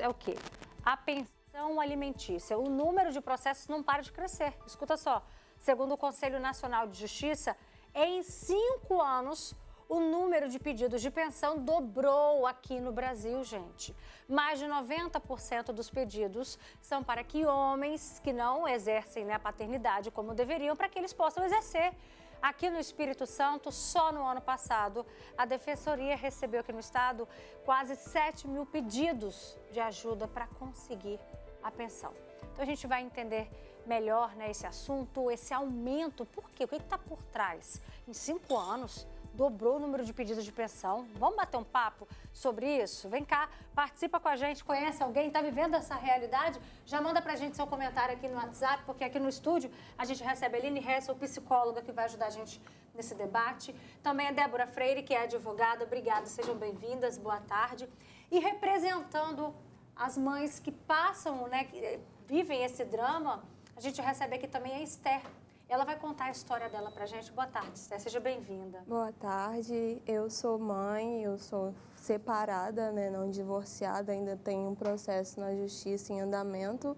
é o quê? A pensão alimentícia. O número de processos não para de crescer. Escuta só, segundo o Conselho Nacional de Justiça, em 5 anos, o número de pedidos de pensão dobrou aqui no Brasil, gente. Mais de 90% dos pedidos são para que homens que não exercem, né, a paternidade como deveriam, para que eles possam exercer. Aqui no Espírito Santo, só no ano passado, a Defensoria recebeu aqui no estado quase 7 mil pedidos de ajuda para conseguir a pensão. Então a gente vai entender melhor, né, esse assunto, esse aumento. Por quê? O que está por trás? Em 5 anos, dobrou o número de pedidos de pensão. Vamos bater um papo sobre isso? Vem cá, participa com a gente, conhece alguém, está vivendo essa realidade? Já manda pra gente seu comentário aqui no WhatsApp, porque aqui no estúdio a gente recebe a Aline Hessel, psicóloga, que vai ajudar a gente nesse debate. Também a Débora Freire, que é advogada. Obrigada, sejam bem-vindas, boa tarde. E representando as mães que passam, né, que vivem esse drama, a gente recebe aqui também a Esther. Ela vai contar a história dela pra gente. Boa tarde, Esther. Seja bem-vinda. Boa tarde. Eu sou mãe, eu sou separada, né, não divorciada. Ainda tenho um processo na justiça em andamento,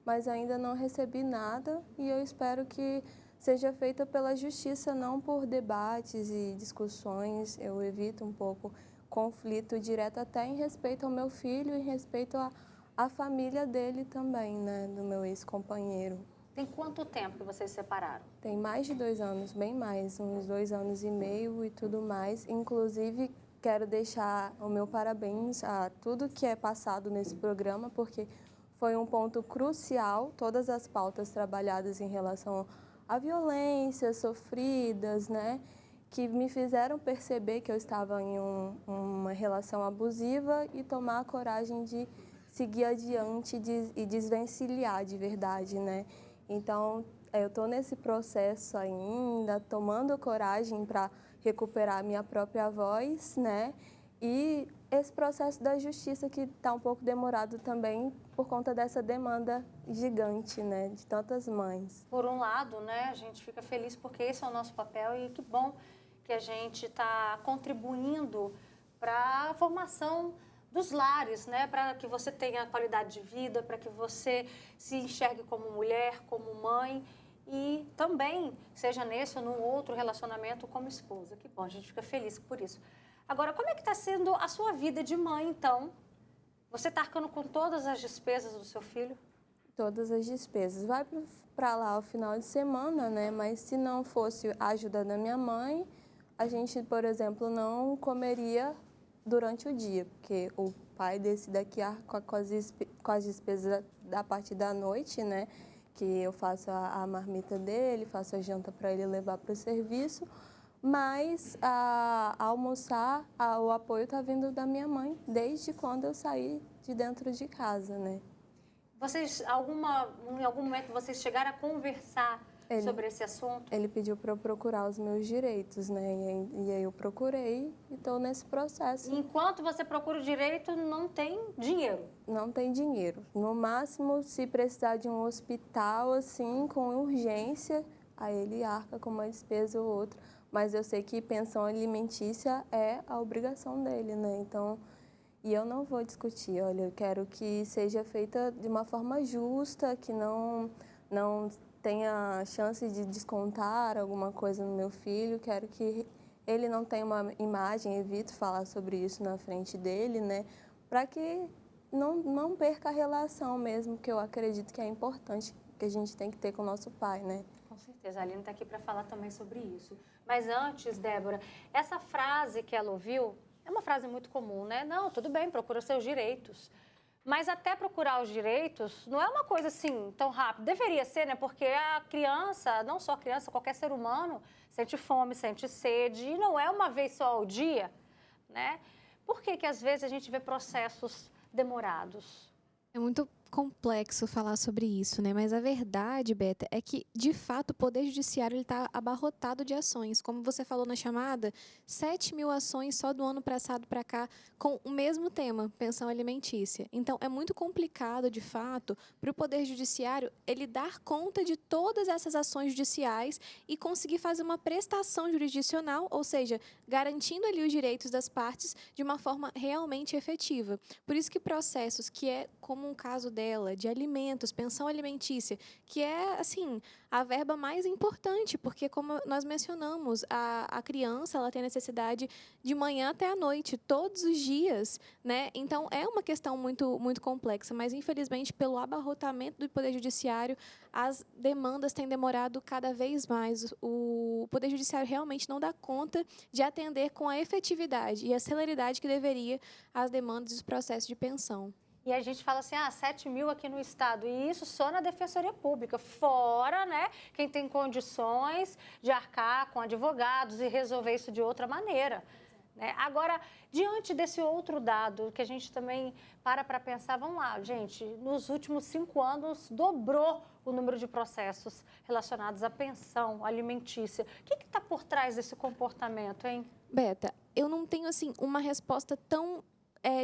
mas ainda não recebi nada e eu espero que seja feita pela justiça, não por debates e discussões. Eu evito um pouco conflito direto até em respeito ao meu filho e em respeito à família dele também, né, do meu ex-companheiro. Tem quanto tempo que vocês se separaram? Tem mais de 2 anos, bem mais, uns 2 anos e meio e tudo mais. Inclusive, quero deixar o meu parabéns a tudo que é passado nesse programa, porque foi um ponto crucial, todas as pautas trabalhadas em relação a violências sofridas, né, que me fizeram perceber que eu estava em uma relação abusiva e tomar a coragem de seguir adiante e desvencilhar de verdade, né. Então, eu estou nesse processo ainda, tomando coragem para recuperar a minha própria voz, né? E esse processo da justiça que está um pouco demorado também por conta dessa demanda gigante, né? De tantas mães. Por um lado, né, a gente fica feliz porque esse é o nosso papel e que bom que a gente está contribuindo para a formação dos lares, né, para que você tenha qualidade de vida, para que você se enxergue como mulher, como mãe e também seja nesse ou num outro relacionamento como esposa. Que bom, a gente fica feliz por isso. Agora, como é que está sendo a sua vida de mãe, então? Você está arcando com todas as despesas do seu filho? Todas as despesas. Vai para lá ao final de semana, né, mas se não fosse a ajuda da minha mãe, a gente, por exemplo, não comeria durante o dia, porque o pai desse daqui arca com as despesas da parte da noite, né? Que eu faço a marmita dele, faço a janta para ele levar para o serviço, mas a almoçar, o apoio está vindo da minha mãe, desde quando eu saí de dentro de casa, né? Vocês, em algum momento, vocês chegaram a conversar sobre esse assunto? Ele pediu para eu procurar os meus direitos, né? E aí eu procurei e estou nesse processo. Enquanto você procura o direito, não tem dinheiro? Não tem dinheiro. No máximo, se precisar de um hospital, assim, com urgência, aí ele arca com uma despesa ou outra. Mas eu sei que pensão alimentícia é a obrigação dele, né? Então, e eu não vou discutir. Olha, eu quero que seja feita de uma forma justa, que não tenha chance de descontar alguma coisa no meu filho. Quero que ele não tenha uma imagem, evito falar sobre isso na frente dele, né? Para que não perca a relação mesmo, que eu acredito que é importante, que a gente tem que ter com o nosso pai, né? Com certeza, a Aline está aqui para falar também sobre isso. Mas antes, Débora, essa frase que ela ouviu é uma frase muito comum, né? Não, tudo bem, procura seus direitos. Mas até procurar os direitos não é uma coisa assim tão rápida. Deveria ser, né? Porque a criança, não só a criança, qualquer ser humano, sente fome, sente sede. E não é uma vez só ao dia, né? Por que às vezes a gente vê processos demorados? É muito complexo falar sobre isso, né? Mas a verdade, Beta, é que, de fato, o Poder Judiciário está abarrotado de ações. Como você falou na chamada, 7.000 ações só do ano passado para cá, com o mesmo tema, pensão alimentícia. Então, é muito complicado, de fato, para o Poder Judiciário ele dar conta de todas essas ações judiciais e conseguir fazer uma prestação jurisdicional, ou seja, garantindo ali os direitos das partes de uma forma realmente efetiva. Por isso que processos que é como um caso dela, de alimentos, pensão alimentícia, que é, assim, a verba mais importante, porque, como nós mencionamos, a criança ela tem necessidade de manhã até à noite, todos os dias, né? Então, é uma questão muito, muito complexa, mas, infelizmente, pelo abarrotamento do Poder Judiciário, as demandas têm demorado cada vez mais. O Poder Judiciário realmente não dá conta de atender com a efetividade e a celeridade que deveria as demandas dos processos de pensão. E a gente fala assim, 7.000 aqui no estado, e isso só na Defensoria Pública, fora, né, quem tem condições de arcar com advogados e resolver isso de outra maneira. Né? Agora, diante desse outro dado, que a gente também para pensar, vamos lá, gente, nos últimos 5 anos dobrou o número de processos relacionados à pensão alimentícia. O que está por trás desse comportamento, hein? Beta, eu não tenho, assim, uma resposta tão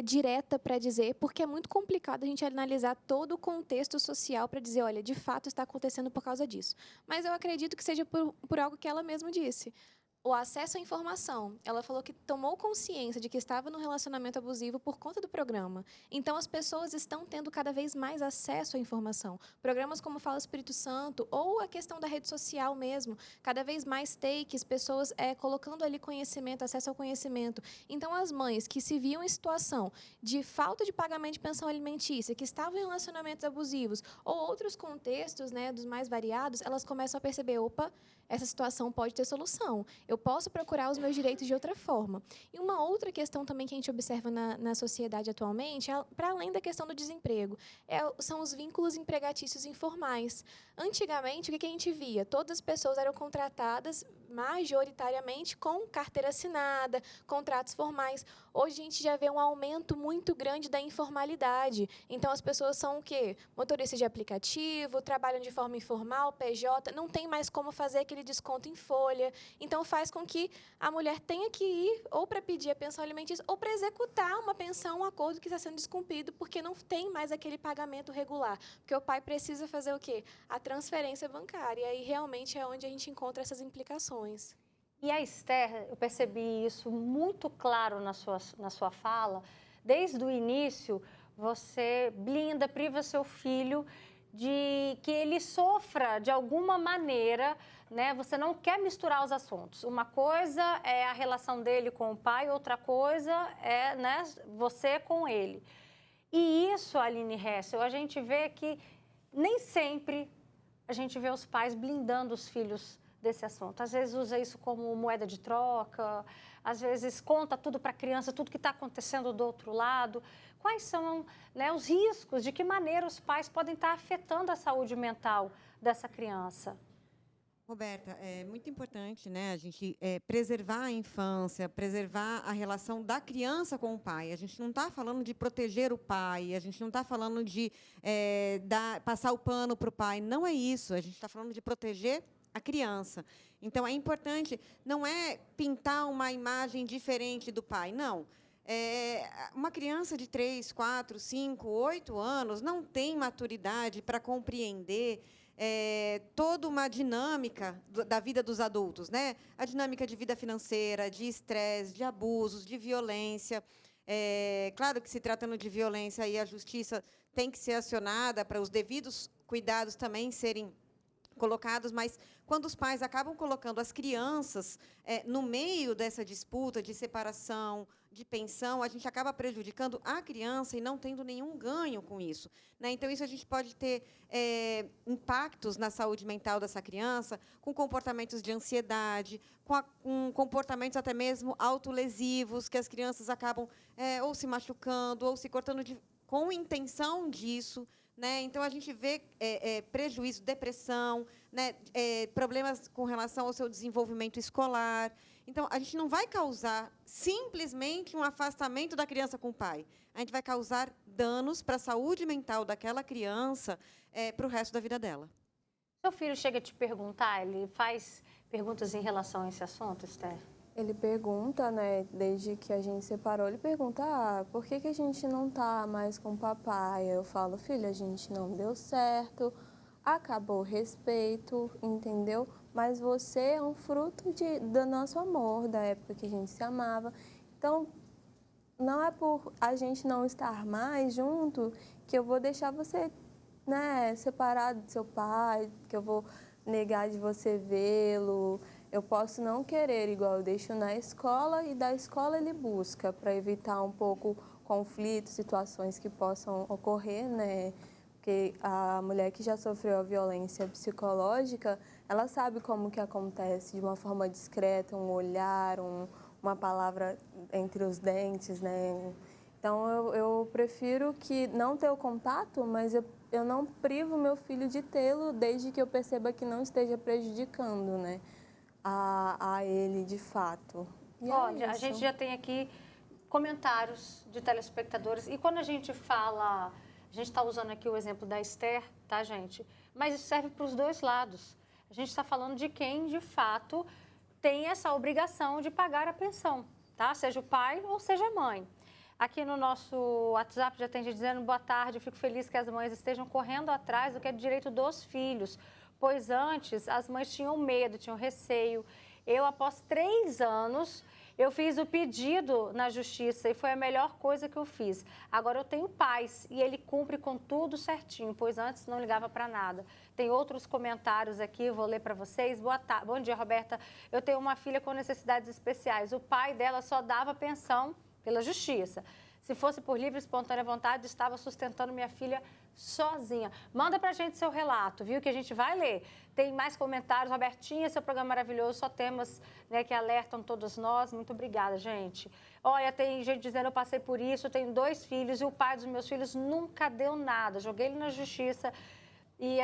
direta para dizer, porque é muito complicado a gente analisar todo o contexto social para dizer, olha, de fato está acontecendo por causa disso. Mas eu acredito que seja por algo que ela mesma disse. O acesso à informação. Ela falou que tomou consciência de que estava no relacionamento abusivo por conta do programa. Então, as pessoas estão tendo cada vez mais acesso à informação. Programas como Fala Espírito Santo ou a questão da rede social mesmo, cada vez mais takes, pessoas colocando ali conhecimento, acesso ao conhecimento. Então, as mães que se viam em situação de falta de pagamento de pensão alimentícia, que estavam em relacionamentos abusivos ou outros contextos, né, dos mais variados, elas começam a perceber, opa, essa situação pode ter solução. Eu posso procurar os meus direitos de outra forma. E uma outra questão também que a gente observa na sociedade atualmente, para além da questão do desemprego, são os vínculos empregatícios informais. Antigamente, o que a gente via? Todas as pessoas eram contratadas majoritariamente com carteira assinada, contratos formais. Hoje, a gente já vê um aumento muito grande da informalidade. Então, as pessoas são o quê? Motoristas de aplicativo, trabalham de forma informal, PJ, não tem mais como fazer aquele desconto em folha. Então, faz com que a mulher tenha que ir ou para pedir a pensão alimentícia ou para executar uma pensão, um acordo que está sendo descumprido, porque não tem mais aquele pagamento regular. Porque o pai precisa fazer o quê? A transferência bancária. E aí, realmente, é onde a gente encontra essas implicações. E a Esther, eu percebi isso muito claro na sua fala. Desde o início, você blinda, priva seu filho de que ele sofra de alguma maneira, né? Você não quer misturar os assuntos. Uma coisa é a relação dele com o pai, outra coisa é, né, você com ele. E isso, Aline Hessel, a gente vê que nem sempre a gente vê os pais blindando os filhos desse assunto. Às vezes usa isso como moeda de troca, às vezes conta tudo para a criança, tudo que está acontecendo do outro lado. Quais são, né, os riscos, de que maneira os pais podem estar afetando a saúde mental dessa criança? Roberta, é muito importante, né, a gente preservar a infância, preservar a relação da criança com o pai. A gente não está falando de proteger o pai, a gente não está falando de passar o pano para o pai. Não é isso, a gente está falando de proteger a criança. Então, é importante, não é pintar uma imagem diferente do pai, não. Uma criança de 3, 4, 5, 8 anos não tem maturidade para compreender toda uma dinâmica da vida dos adultos, né? A dinâmica de vida financeira, de estresse, de abusos, de violência. Claro que, se tratando de violência, aí a justiça tem que ser acionada para os devidos cuidados também serem colocados, mas quando os pais acabam colocando as crianças no meio dessa disputa de separação, de pensão, a gente acaba prejudicando a criança e não tendo nenhum ganho com isso, né? Então, isso a gente pode ter impactos na saúde mental dessa criança, com comportamentos de ansiedade, com comportamentos até mesmo autolesivos, que as crianças acabam ou se machucando, ou se cortando com intenção disso, né? Então, a gente vê prejuízo, depressão, né? Problemas com relação ao seu desenvolvimento escolar. Então, a gente não vai causar simplesmente um afastamento da criança com o pai. A gente vai causar danos para a saúde mental daquela criança para o resto da vida dela. Seu filho chega a te perguntar, ele faz perguntas em relação a esse assunto, Esther? Ele pergunta, né, desde que a gente separou, ele pergunta, por que a gente não tá mais com o papai? Eu falo, filho, a gente não deu certo, acabou o respeito, entendeu? Mas você é um fruto do nosso amor, da época que a gente se amava. Então, não é por a gente não estar mais junto que eu vou deixar você, né, separado do seu pai, que eu vou negar de você vê-lo. Eu posso não querer, igual eu deixo na escola, e da escola ele busca, para evitar um pouco conflitos, situações que possam ocorrer, né? Porque a mulher que já sofreu a violência psicológica, ela sabe como que acontece, de uma forma discreta, um olhar, uma palavra entre os dentes, né? Então, eu prefiro que não ter o contato, mas eu não privo meu filho de tê-lo, desde que eu perceba que não esteja prejudicando, né? A ele, de fato. E Olha, a gente já tem aqui comentários de telespectadores. E quando a gente fala, a gente está usando aqui o exemplo da Esther, tá, gente? Mas isso serve para os dois lados. A gente está falando de quem, de fato, tem essa obrigação de pagar a pensão, tá? Seja o pai ou seja a mãe. Aqui no nosso WhatsApp já tem gente dizendo, boa tarde, eu fico feliz que as mães estejam correndo atrás do que é direito dos filhos, pois antes as mães tinham medo, tinham receio. Eu, após 3 anos, eu fiz o pedido na justiça e foi a melhor coisa que eu fiz. Agora eu tenho paz e ele cumpre com tudo certinho, pois antes não ligava para nada. Tem outros comentários aqui, vou ler para vocês. Bom dia, Roberta. Eu tenho uma filha com necessidades especiais. O pai dela só dava pensão pela justiça. Se fosse por livre e espontânea vontade, estava sustentando minha filha sozinha. Manda pra gente seu relato, viu? Que a gente vai ler. Tem mais comentários. Robertinha, seu programa maravilhoso, só temas, né, que alertam todos nós. Muito obrigada, gente. Olha, tem gente dizendo, eu passei por isso, eu tenho 2 filhos e o pai dos meus filhos nunca deu nada. Joguei ele na justiça e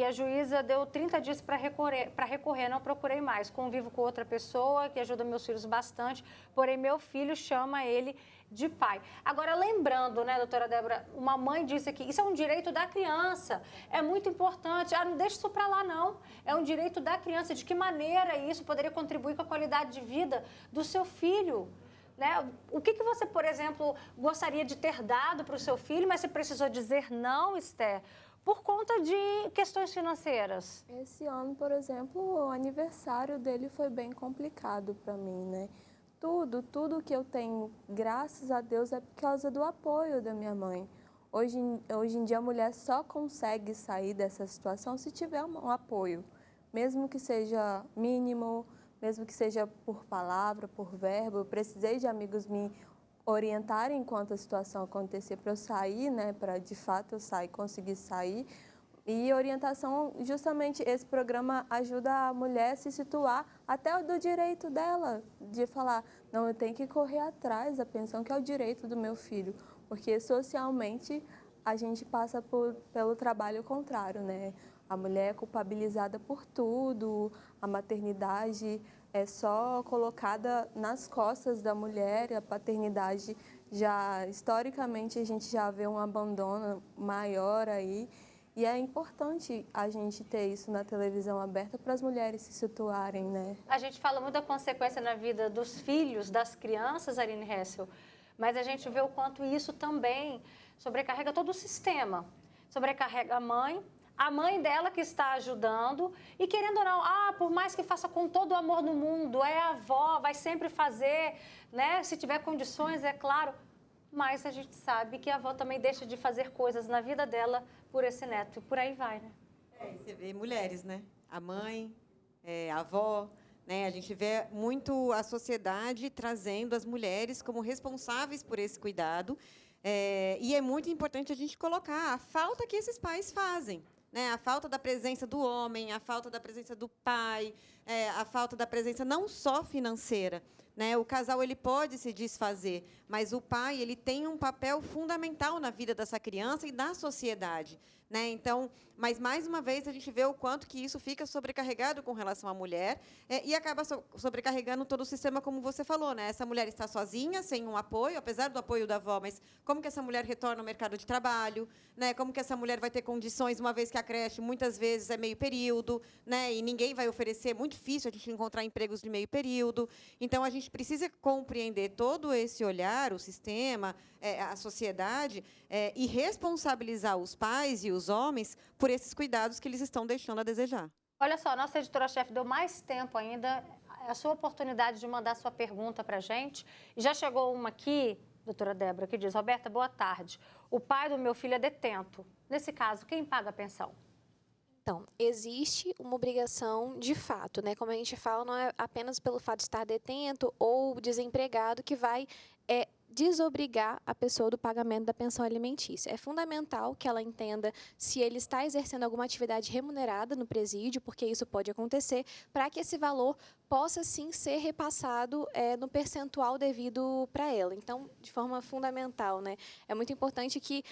a juíza deu 30 dias para recorrer, não procurei mais. Convivo com outra pessoa que ajuda meus filhos bastante, porém meu filho chama ele de pai. Agora, lembrando, né, doutora Débora, uma mãe disse aqui, isso é um direito da criança, é muito importante. Não deixe isso para lá, não. É um direito da criança. De que maneira isso poderia contribuir com a qualidade de vida do seu filho? Né? O que você, por exemplo, gostaria de ter dado para o seu filho, mas você precisou dizer não, Esther, por conta de questões financeiras? Esse ano, por exemplo, o aniversário dele foi bem complicado para mim, né? Tudo que eu tenho, graças a Deus, é por causa do apoio da minha mãe. Hoje em dia, a mulher só consegue sair dessa situação se tiver um apoio, mesmo que seja mínimo, mesmo que seja por palavra, por verbo. Eu precisei de amigos me orientarem enquanto a situação acontecer para eu sair, né, para de fato eu conseguir sair. E orientação, justamente esse programa ajuda a mulher a se situar até do direito dela, de falar, não, eu tenho que correr atrás da pensão, que é o direito do meu filho, porque socialmente a gente passa pelo trabalho contrário, né? A mulher é culpabilizada por tudo, a maternidade é só colocada nas costas da mulher, a paternidade já, historicamente, a gente já vê um abandono maior aí. E é importante a gente ter isso na televisão aberta para as mulheres se situarem, né? A gente fala muito da consequência na vida dos filhos, das crianças, Aline Hessel, mas a gente vê o quanto isso também sobrecarrega todo o sistema. Sobrecarrega a mãe dela que está ajudando e, querendo ou não, por mais que faça com todo o amor no mundo, é a avó, vai sempre fazer, né? Se tiver condições, é claro. Mas a gente sabe que a avó também deixa de fazer coisas na vida dela por esse neto. E por aí vai, né? Você vê mulheres, né? A mãe, a avó, né? A gente vê muito a sociedade trazendo as mulheres como responsáveis por esse cuidado. E é muito importante a gente colocar a falta que esses pais fazem, né? A falta da presença do homem, a falta da presença do pai, a falta da presença não só financeira, né? O casal ele pode se desfazer, mas o pai ele tem um papel fundamental na vida dessa criança e na sociedade, né? Então, mas mais uma vez a gente vê o quanto que isso fica sobrecarregado com relação à mulher e acaba sobrecarregando todo o sistema, como você falou, né? Essa mulher está sozinha, sem um apoio, apesar do apoio da avó, mas como que essa mulher retorna ao mercado de trabalho, né? Como que essa mulher vai ter condições, uma vez que a creche muitas vezes é meio período, né? E ninguém vai oferecer, é muito difícil a gente encontrar empregos de meio período. Então a gente precisa compreender todo esse olhar, o sistema, a sociedade, e responsabilizar os pais e os homens por esses cuidados que eles estão deixando a desejar. Olha só, a nossa editora-chefe deu mais tempo ainda, é a sua oportunidade de mandar sua pergunta para a gente. E já chegou uma aqui, doutora Débora, que diz: Roberta, boa tarde. O pai do meu filho é detento. Nesse caso, quem paga a pensão? Então, existe uma obrigação de fato, né? Como a gente fala, não é apenas pelo fato de estar detento ou desempregado que vai desobrigar a pessoa do pagamento da pensão alimentícia. É fundamental que ela entenda se ele está exercendo alguma atividade remunerada no presídio, porque isso pode acontecer, para que esse valor possa, sim, ser repassado no percentual devido para ela. Então, de forma fundamental, né? É muito importante que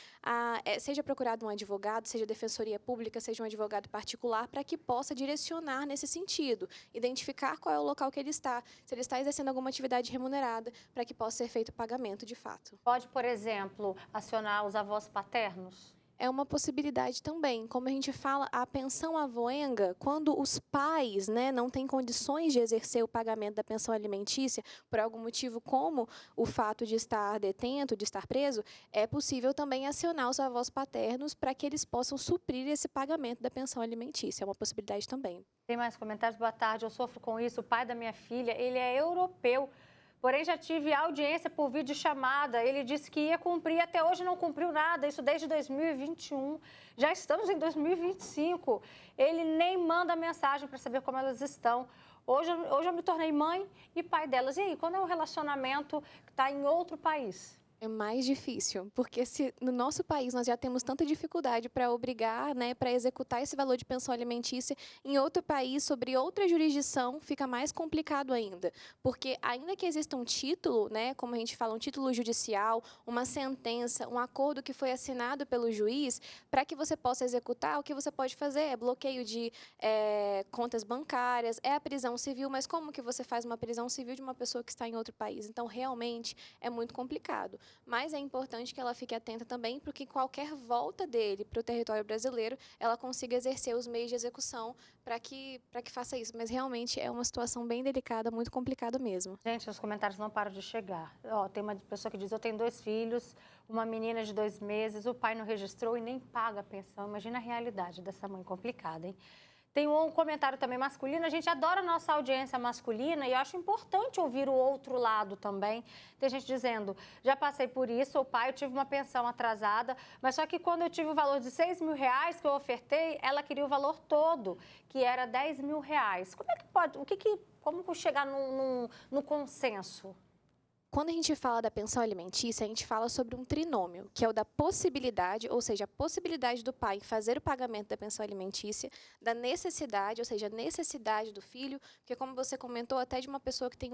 seja procurado um advogado, seja defensoria pública, seja um advogado particular, para que possa direcionar nesse sentido, identificar qual é o local que ele está, se ele está exercendo alguma atividade remunerada, para que possa ser feito o pagamento de fato. Pode, por exemplo, acionar os avós paternos? É uma possibilidade também. Como a gente fala, a pensão avoenga, quando os pais, né, não têm condições de exercer o pagamento da pensão alimentícia, por algum motivo como o fato de estar detento, de estar preso, é possível também acionar os avós paternos para que eles possam suprir esse pagamento da pensão alimentícia. É uma possibilidade também. Tem mais comentários? Boa tarde, eu sofro com isso. O pai da minha filha, ele é europeu. Porém, já tive audiência por videochamada. Ele disse que ia cumprir, até hoje não cumpriu nada, isso desde 2021. Já estamos em 2025. Ele nem manda mensagem para saber como elas estão. Hoje eu me tornei mãe e pai delas. E aí, quando é um relacionamento que está em outro país? É mais difícil, porque se no nosso país nós já temos tanta dificuldade para obrigar, né, para executar esse valor de pensão alimentícia, em outro país, sobre outra jurisdição, fica mais complicado ainda. Porque ainda que exista um título, né, como a gente fala, um título judicial, uma sentença, um acordo que foi assinado pelo juiz, para que você possa executar, o que você pode fazer é bloqueio de contas bancárias, é a prisão civil, mas como que você faz uma prisão civil de uma pessoa que está em outro país? Então, realmente, é muito complicado. Mas é importante que ela fique atenta também, porque qualquer volta dele para o território brasileiro, ela consiga exercer os meios de execução para que faça isso. Mas realmente é uma situação bem delicada, muito complicada mesmo. Gente, os comentários não param de chegar. Tem uma pessoa que diz: eu tenho 2 filhos, uma menina de 2 meses, o pai não registrou e nem paga a pensão. Imagina a realidade dessa mãe complicada, hein? Tem um comentário também masculino. A gente adora a nossa audiência masculina e eu acho importante ouvir o outro lado também. Tem gente dizendo: já passei por isso, o pai, eu tive uma pensão atrasada, mas só que quando eu tive o valor de R$6.000 que eu ofertei, ela queria o valor todo, que era R$10.000. Como é que pode, como chegar no consenso? Quando a gente fala da pensão alimentícia, a gente fala sobre um trinômio, que é o da possibilidade, ou seja, a possibilidade do pai fazer o pagamento da pensão alimentícia, da necessidade, ou seja, a necessidade do filho, porque como você comentou, até de uma pessoa que tem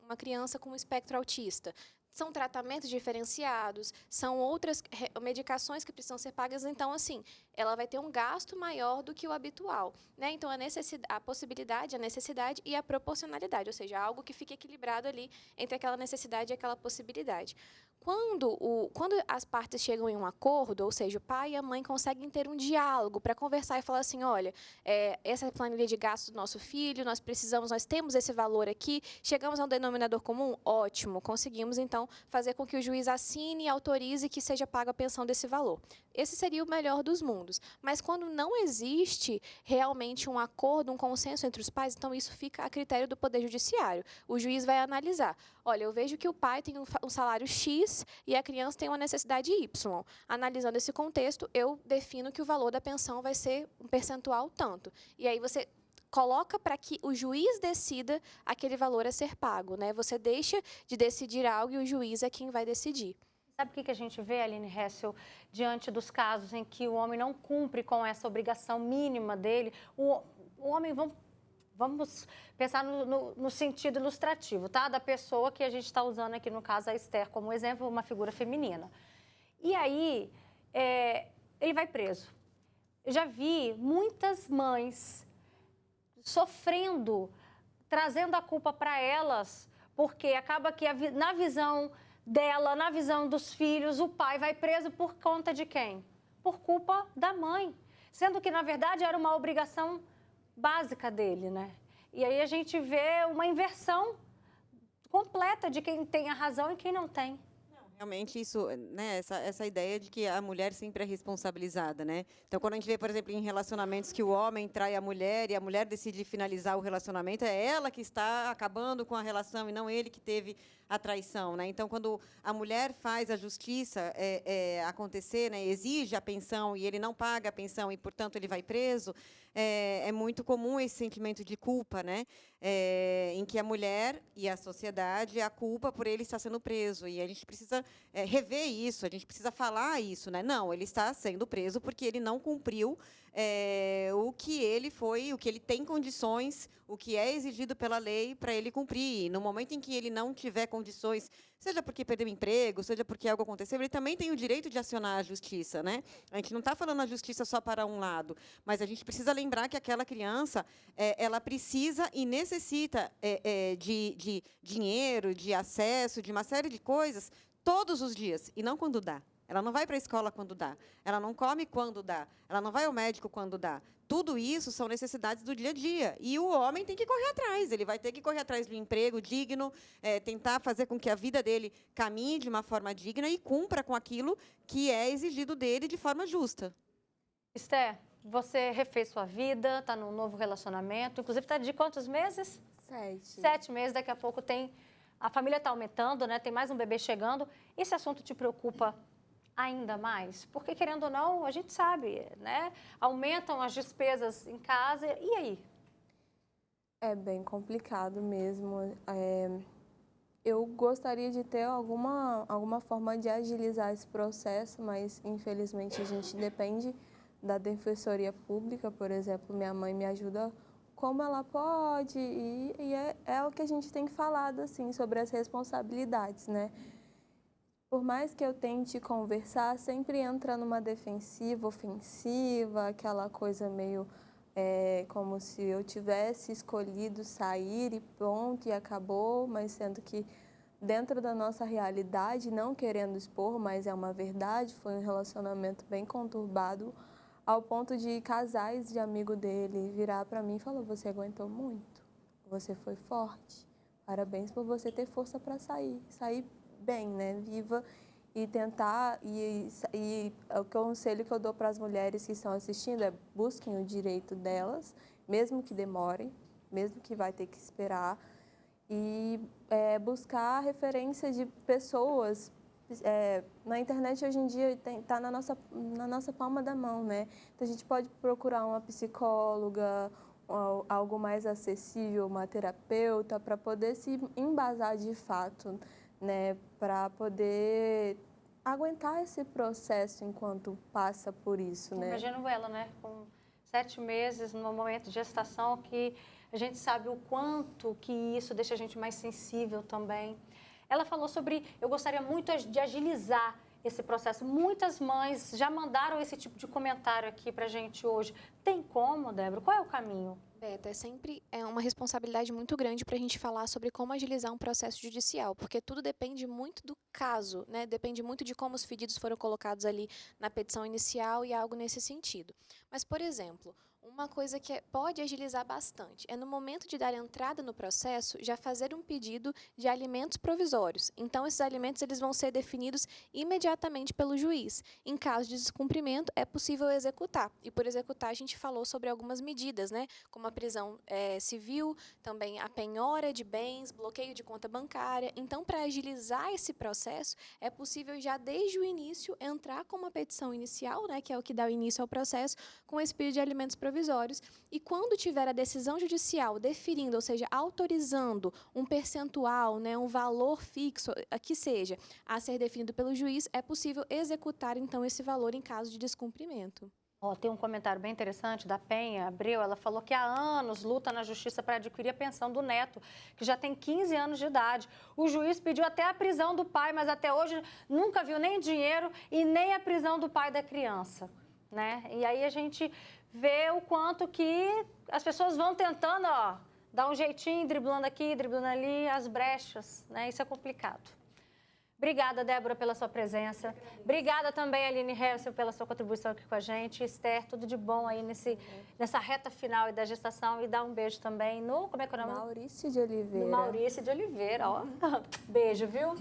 uma criança com um espectro autista. São tratamentos diferenciados, são outras medicações que precisam ser pagas. Então, assim, ela vai ter um gasto maior do que o habitual, né? Então, a possibilidade, a necessidade e a proporcionalidade, ou seja, algo que fique equilibrado ali entre aquela necessidade e aquela possibilidade. Quando as partes chegam em um acordo, ou seja, o pai e a mãe conseguem ter um diálogo para conversar e falar assim: olha, essa é a planilha de gastos do nosso filho, nós temos esse valor aqui, chegamos a um denominador comum? Ótimo, conseguimos, então, fazer com que o juiz assine e autorize que seja paga a pensão desse valor. Esse seria o melhor dos mundos. Mas quando não existe realmente um acordo, um consenso entre os pais, então isso fica a critério do Poder Judiciário. O juiz vai analisar: olha, eu vejo que o pai tem um salário X e a criança tem uma necessidade Y. Analisando esse contexto, eu defino que o valor da pensão vai ser um percentual tanto. E aí você coloca para que o juiz decida aquele valor a ser pago, né? Você deixa de decidir algo e o juiz é quem vai decidir. Sabe o que a gente vê, Aline Hessel, diante dos casos em que o homem não cumpre com essa obrigação mínima dele? O homem, vamos Vamos pensar no sentido ilustrativo, tá? Da pessoa que a gente está usando aqui, no caso, a Esther, como exemplo, uma figura feminina. E aí, ele vai preso. Eu já vi muitas mães sofrendo, trazendo a culpa para elas, porque acaba que na visão dela, na visão dos filhos, o pai vai preso por conta de quem? Por culpa da mãe. Sendo que, na verdade, era uma obrigação básica dele, né? E aí a gente vê uma inversão completa de quem tem a razão e quem não tem. Realmente isso, né, essa ideia de que a mulher sempre é responsabilizada, né? Então, quando a gente vê, por exemplo, em relacionamentos que o homem trai a mulher e a mulher decide finalizar o relacionamento, é ela que está acabando com a relação e não ele que teve a traição, né? Então, quando a mulher faz a justiça acontecer, né, exige a pensão e ele não paga a pensão e, portanto, ele vai preso, é muito comum esse sentimento de culpa, né? Em que a mulher e a sociedade a culpa por ele estar sendo preso. E a gente precisa rever isso, a gente precisa falar isso, né? Não, ele está sendo preso porque ele não cumpriu o que ele tem condições, o que é exigido pela lei para ele cumprir. E no momento em que ele não tiver condições, seja porque perdeu o emprego, seja porque algo aconteceu, ele também tem o direito de acionar a justiça, né? A gente não está falando a justiça só para um lado, mas a gente precisa lembrar que aquela criança, ela precisa e necessita de dinheiro, de acesso, de uma série de coisas todos os dias, e não quando dá. Ela não vai para a escola quando dá, ela não come quando dá, ela não vai ao médico quando dá. Tudo isso são necessidades do dia a dia. E o homem tem que correr atrás, ele vai ter que correr atrás do emprego digno, tentar fazer com que a vida dele caminhe de uma forma digna e cumpra com aquilo que é exigido dele de forma justa. Esther, você refez sua vida, está num novo relacionamento, inclusive está de quantos meses? 7. 7 meses, daqui a pouco a família está aumentando, né? Tem mais um bebê chegando. Esse assunto te preocupa ainda mais? Porque, querendo ou não, a gente sabe, né? Aumentam as despesas em casa, e aí? É bem complicado mesmo. Eu gostaria de ter alguma forma de agilizar esse processo, mas, infelizmente, a gente depende da Defensoria Pública, por exemplo. Minha mãe me ajuda como ela pode, e é o que a gente tem falado, assim, sobre as responsabilidades, né? Por mais que eu tente conversar, sempre entra numa defensiva, ofensiva, aquela coisa meio como se eu tivesse escolhido sair e pronto, e acabou, mas sendo que dentro da nossa realidade, não querendo expor, mas é uma verdade, foi um relacionamento bem conturbado, ao ponto de casais de amigo dele virar para mim e falar: você aguentou muito, você foi forte, parabéns por você ter força para sair bem, né, viva, e tentar, e o conselho que eu dou para as mulheres que estão assistindo é: busquem o direito delas, mesmo que demore, mesmo que vai ter que esperar, e buscar referência de pessoas. Na internet hoje em dia está na nossa palma da mão, né? Então a gente pode procurar uma psicóloga, algo mais acessível, uma terapeuta, para poder se embasar de fato, né, para poder aguentar esse processo enquanto passa por isso, né? Imagino ela, né, com 7 meses, no momento de gestação, que a gente sabe o quanto que isso deixa a gente mais sensível também. Ela falou sobre: eu gostaria muito de agilizar esse processo. Muitas mães já mandaram esse tipo de comentário aqui para a gente hoje. Tem como, Débora? Qual é o caminho? Beta, sempre é uma responsabilidade muito grande para a gente falar sobre como agilizar um processo judicial, porque tudo depende muito do caso, né? Depende muito de como os pedidos foram colocados ali na petição inicial e algo nesse sentido. Mas, por exemplo, uma coisa que pode agilizar bastante é, no momento de dar entrada no processo, já fazer um pedido de alimentos provisórios. Então, esses alimentos eles vão ser definidos imediatamente pelo juiz. Em caso de descumprimento, é possível executar. E por executar, a gente falou sobre algumas medidas, né? Como a prisão civil, também a penhora de bens, bloqueio de conta bancária. Então, para agilizar esse processo, é possível já desde o início entrar com uma petição inicial, né, que é o que dá o início ao processo, com esse pedido de alimentos provisórios. E quando tiver a decisão judicial definindo, ou seja, autorizando um percentual, né, um valor fixo, que seja, a ser definido pelo juiz, é possível executar, então, esse valor em caso de descumprimento. Ó, tem um comentário bem interessante da Penha Abreu. Ela falou que há anos luta na justiça para adquirir a pensão do neto, que já tem 15 anos de idade. O juiz pediu até a prisão do pai, mas até hoje nunca viu nem dinheiro e nem a prisão do pai da criança, né? E aí a gente vê o quanto que as pessoas vão tentando, ó, dar um jeitinho, driblando aqui, driblando ali, as brechas, né? Isso é complicado. Obrigada, Débora, pela sua presença. Obrigada também, Aline Helsel, pela sua contribuição aqui com a gente. Esther, tudo de bom aí nessa reta final da gestação. E dá um beijo também no... Como é que é o nome? Maurício de Oliveira. No Maurício de Oliveira, ó. Beijo, viu?